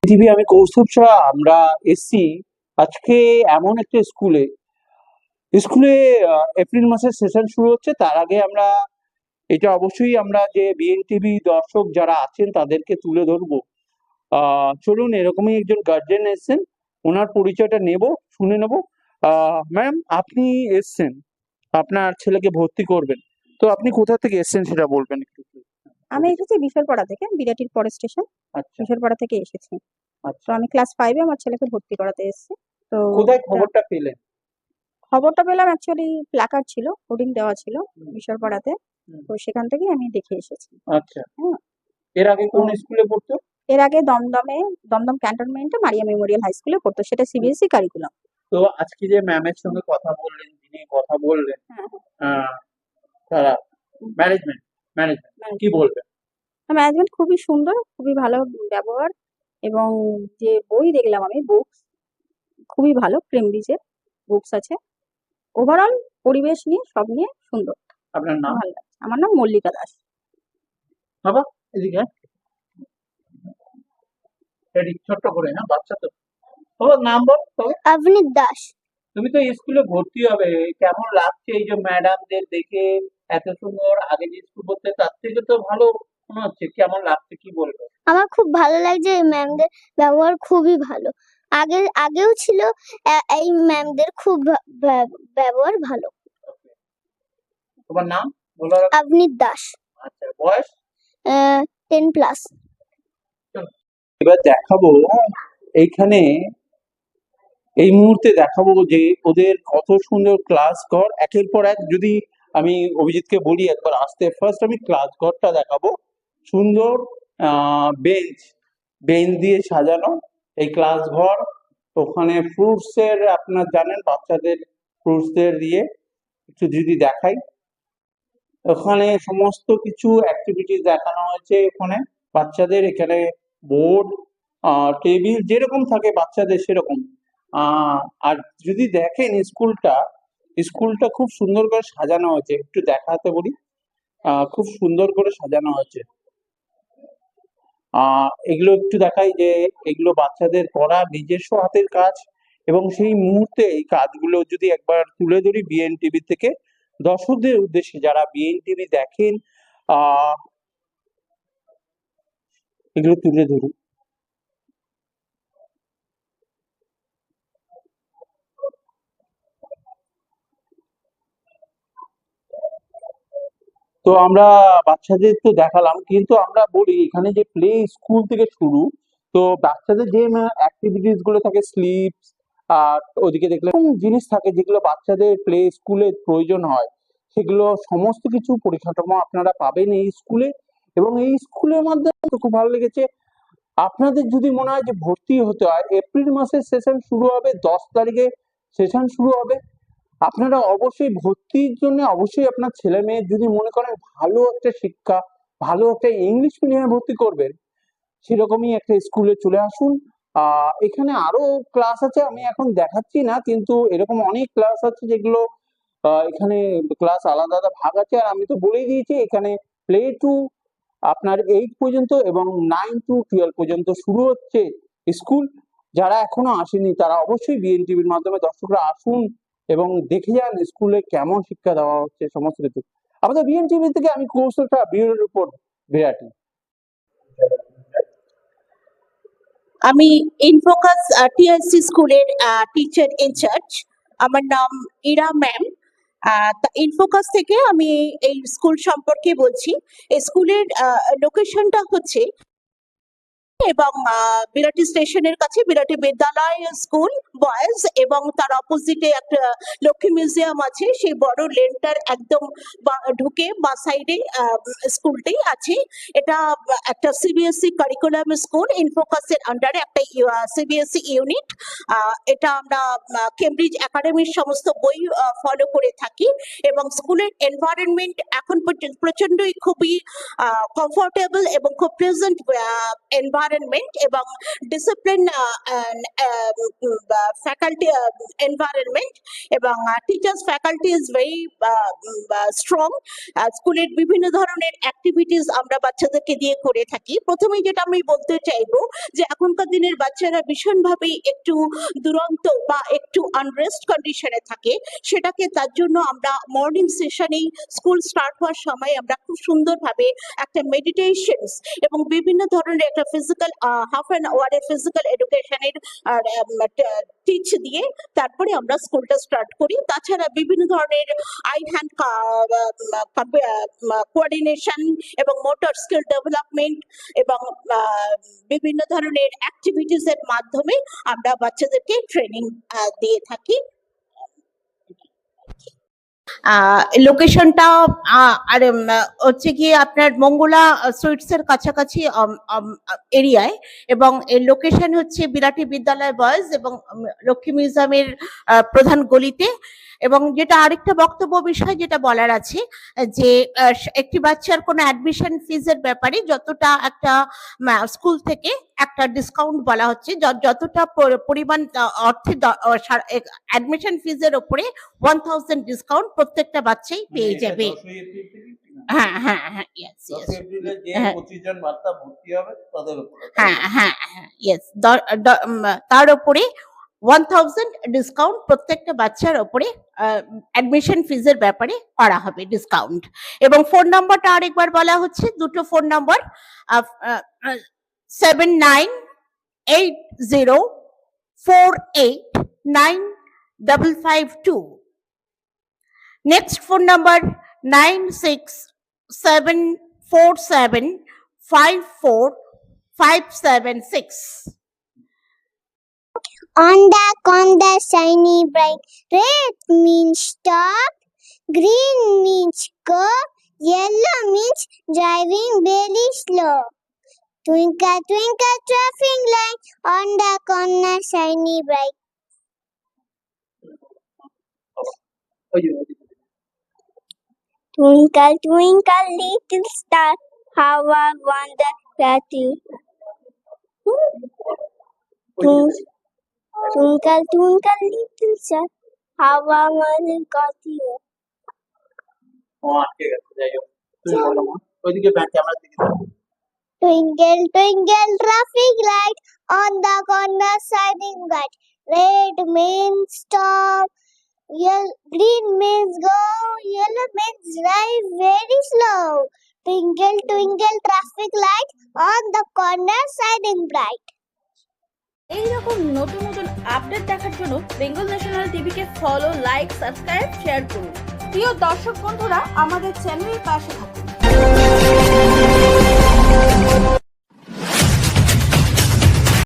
TV আমি কৌস্তব শাহ। আমরা এসছি আজকে এমন একটা স্কুলে স্কুলে এপ্রিল মাসের সেশন শুরু হচ্ছে। তার আগে আমরা এটা অবশ্যই আমরা যে বিএনটিভি দর্শক যারা আছেন তাদেরকে তুলে ধরবো। চলুন, এরকমই একজন গার্জেন এসছেন, ওনার পরিচয়টা নেব, শুনে নেব। ম্যাম, আপনি এসছেন, আপনার ছেলেকে ভর্তি করবেন, তো আপনি কোথা থেকে এসছেন সেটা বলবেন একটু। আমি এসেছি বিশালপাড়া থেকে, বিরাটির পরে স্টেশন। আচ্ছা বিশালপাড়া থেকে এসেছি। তো আচ্ছা, আমি ক্লাস 5-এ আমার ছেলেকে ভর্তি করাতে এসেছি। তো কোথায় খবরটা পেলেন? খবরটা পেলাম, অ্যাকচুয়ালি প্ল্যাকার্ড ছিল, হোর্ডিং দেওয়া ছিল হুম, বিশালপাড়াতে। হুম। তো সেখান থেকেই আমি দেখে এসেছি। আচ্ছা, হ্যাঁ। এর আগে কোন স্কুলে পড়তো? এর আগে দমদম ক্যান্টনমেন্টে মারিয়া মেমোরিয়াল হাই স্কুলে পড়তো, সেটা সিবিএসই কারিকুলাম। তো আজকে যে ম্যামের সঙ্গে কথা বললেন, যিনি কথা বললেন, হ্যাঁ, আহ, তারা ম্যানেজমেন্ট ম্যানেজমেন্ট কি বলবেন? ম্যানেজমেন্ট খুবই সুন্দর, খুবই ভালো ব্যবহার। এবং যে বই দেখলাম আমি, বুকস খুবই ভালো, কেমব্রিজের বুকস আছে। ওভারঅল পরিবেশ নিয়ে সব নিয়ে সুন্দর, আপনার নাম? ভালো লাগছে। আমার নাম মল্লিকা দাস। বাবা, এদিকে আয়। রেডি, ছোট্ট করে, হ্যাঁ, বাচ্চা তো। তোমার নাম বল তবে। অভিনীত দাস। তুমি তো স্কুলে ভর্তি হবে, কেমন লাগছে এই যে ম্যাডামদের দেখে? এত সুন্দর, আগে যে স্কুল পড়তে তার থেকে তো ভালো মনে হচ্ছে, কেমন লাগছে কি বলবে? আমার খুব ভালো লাগছে, এই ম্যামদের ব্যবহার খুবই ভালো। আগেও ছিল, এই ম্যামদের খুব ব্যবহার ভালো। তোমার নাম বলো। অভিনীত দাস। আচ্ছা, বয়স? 10+। এবার দেখাবো এইখানে, এই মুহূর্তে দেখাবো যে ওদের কত সুন্দর ক্লাস ঘর। একের পর এক যদি আমি অভিজিৎকে বলি একবার আসতে, ফার্স্ট আমি ক্লাস ঘরটা দেখাবো। সুন্দর বেঞ্চ বেঞ্চ দিয়ে সাজানো এই ক্লাস ঘর। ওখানে ফ্রুটস এর, আপনার জানেন বাচ্চাদের ফ্রুটসদের দিয়ে একটু যদি দেখাই, ওখানে সমস্ত কিছু অ্যাক্টিভিটিস দেখানো হয়েছে। ওখানে বাচ্চাদের এখানে বোর্ড, টেবিল যেরকম থাকে বাচ্চাদের সেরকম। আর যদি দেখেন স্কুলটা খুব সুন্দর করে সাজানো হয়েছে, একটু দেখাতে বলি। খুব সুন্দর করে সাজানো হয়েছে। এগুলো একটু দেখাই যে এগুলো বাচ্চাদের করা নিজস্ব হাতের কাজ, এবং সেই মুহূর্তে এই কাজগুলো যদি একবার তুলে ধরি বিএনটিভি থেকে দর্শকদের উদ্দেশ্যে, যারা বিএনটিভি দেখেন, এগুলো তুলে ধরি। তো আমরা বাচ্চাদের তো দেখালাম, কিন্তু আমরা বলি এখানে যে প্লে স্কুল থেকে শুরু, তো বাচ্চাদের যে অ্যাক্টিভিটিস গুলো থাকে, স্লিপস, আর ওদিকে দেখলে জিনিস থাকে যেগুলো বাচ্চাদের প্লে স্কুলে প্রয়োজন হয়, সেগুলো সমস্ত কিছু পরিকাঠামো আপনারা পাবেন এই স্কুলে। এবং এই স্কুলের মাধ্যমে খুব ভালো লেগেছে। আপনাদের যদি মনে হয় যে ভর্তি হতে হয়, এপ্রিল মাসের সেশন শুরু হবে, 10 তারিখে সেশন শুরু হবে। আপনারা অবশ্যই ভর্তির জন্য অবশ্যই আপনার ছেলে মেয়ে যদি মনে করেন ভালো একটা শিক্ষা, ভালো একটা ইংলিশ মিডিয়ামে ভর্তি করবেন, সেরকমই একটা স্কুলে চলে আসুন। এখানে আরো ক্লাস আছে, আমি এখন দেখাচ্ছি না, কিন্তু এরকম অনেক ক্লাস আছে যেগুলো এখানে ক্লাস আলাদা আলাদা ভাগ আছে। আর আমি তো বলেই দিয়েছি এখানে প্লে টু আপনার 8 পর্যন্ত এবং 9 to 12 পর্যন্ত শুরু হচ্ছে স্কুল। যারা এখনো আসেনি তারা অবশ্যই বিএনটিভির মাধ্যমে দর্শকরা আসুন এবং দেখে যান স্কুলে কেমন শিক্ষা দেওয়া হচ্ছে সমস্ত কিছু। আমাদের বিএনটিভি থেকে আমি কৌশল শাহ, ব্যুরো রিপোর্ট, বিরাটি। আমি ইনফোকাস টিএসসি স্কুলের টিচার ইনচার্জ। আমার নাম ইরা ম্যাম। ইনফোকাস থেকে আমি এই স্কুল সম্পর্কে বলছি। এই স্কুলের লোকেশনটা হচ্ছে এবং বিরাটি স্টেশনের কাছে বিরাটি বিদ্যালয় স্কুল বয়েজ, এবং তার অপোজিটে একটা লক্ষ্মী মিউজিয়াম আছে। সেই বড় লেনটার একদম ঢুকে বা সাইডে স্কুলটি আছে। এটা একটা সিবিএসই কারিকুলাম স্কুল, ইনফোকাসের আন্ডারে একটা সিবিএসই ইউনিট। এটা আমরা কেমব্রিজ একাডেমির সমস্ত বই ফলো করে থাকি, এবং স্কুলের এনভায়রনমেন্ট এখন প্রচন্ডই খুবই কমফোর্টেবল এবং খুব প্রেজেন্ট এনভায়রনমেন্ট এনভায়রনমেন্ট এবং ডিসিপ্লিন ফ্যাকাল্টি এনভায়রনমেন্ট এবং teachers faculty is very strong. স্কুলের বিভিন্ন ধরনের অ্যাক্টিভিটিস আমরা বাচ্চাদেরকে দিয়ে করে থাকি। প্রথমেই যেটা আমি বলতে চাইবো যে এখনকার দিনের বাচ্চারা ভীষণভাবে একটু দুরন্ত বা একটু আনরেস্ট কন্ডিশনে থাকে, সেটাকে তার জন্য আমরা মর্নিং সেশনেই স্কুল স্টার্ট হওয়ার সময় আমরা খুব সুন্দরভাবে একটা মেডিটেশনস এবং বিভিন্ন ধরনের একটা ফিজিক্যাল হাফ অ্যান আওয়ারের ফিজিক্যাল এডুকেশনের টিচ দিয়ে তারপরে আমরা স্কুলটা স্টার্ট করি। তাছাড়া বিভিন্ন ধরনের আই হ্যান্ড কোঅর্ডিনেশন এবং মোটর স্কিল ডেভেলপমেন্ট এবং বিভিন্ন ধরনের অ্যাক্টিভিটিস এর মাধ্যমে আমরা বাচ্চাদেরকে ট্রেনিং দিয়ে থাকি। লোকেশনটা হচ্ছে গিয়ে আপনার মঙ্গলা সুইটস এর কাছাকাছি এরিয়ায়, এবং এর লোকেশন হচ্ছে বিরাটি বিদ্যালয় বয়েজ এবং লক্ষ্মী মিউজিয়ামের প্রধান গলিতে। এবং যেটা আরেকটা বক্তব্য বিষয় যেটা বলার আছে যে একটি বাচ্চার কোনো অ্যাডমিশন ফিজের ব্যাপারে যতটা একটা স্কুল থেকে একটা ডিসকাউন্ট বলা হচ্ছে, যতটা পরিমাণ অর্থে অ্যাডমিশন ফিজের উপরে 1000 ডিসকাউন্ট প্রত্যেকটা বাচ্চাই পেয়ে যাবে। হ্যাঁ হ্যাঁ হ্যাঁ, ইয়েস ইয়েস, হ্যাঁ 25 জন বাচ্চা ভর্তি হবে তাদের উপরে। হ্যাঁ হ্যাঁ হ্যাঁ, ইয়েস, তার উপরে 1000 ডিসকাউন্ট প্রত্যেকটা বাচ্চার উপরে অ্যাডমিশন ফিজের ব্যাপারে করা হবে ডিসকাউন্ট। এবং ফোন নাম্বারটা আরেকবার বলা হচ্ছে, দুটো phone number 7980489552। Next phone number 9674754576। On the shiny bright, red means stop, green means go, yellow means driving very slow. Twinkle, twinkle, traffic light, on the corner shiny bright. Twinkle, twinkle, little star, how I wonder that you. Twinkle, twinkle, little star, how I wonder got you. ওইদিকে back ক্যামেরার দিকে দাও। Twinkle, twinkle, traffic light, on the corner shining bright. Red means stop, green means go, yellow means drive very slow. Twinkle, twinkle, traffic light, on the corner shining bright. এইরকম নতুন নতুন update দেখার জন্য Bengal national টিভিকে follow, like, subscribe, share করুন। প্রিয় দর্শক বন্ধুরা, আমাদের চ্যানেলের পাশে থাকুন।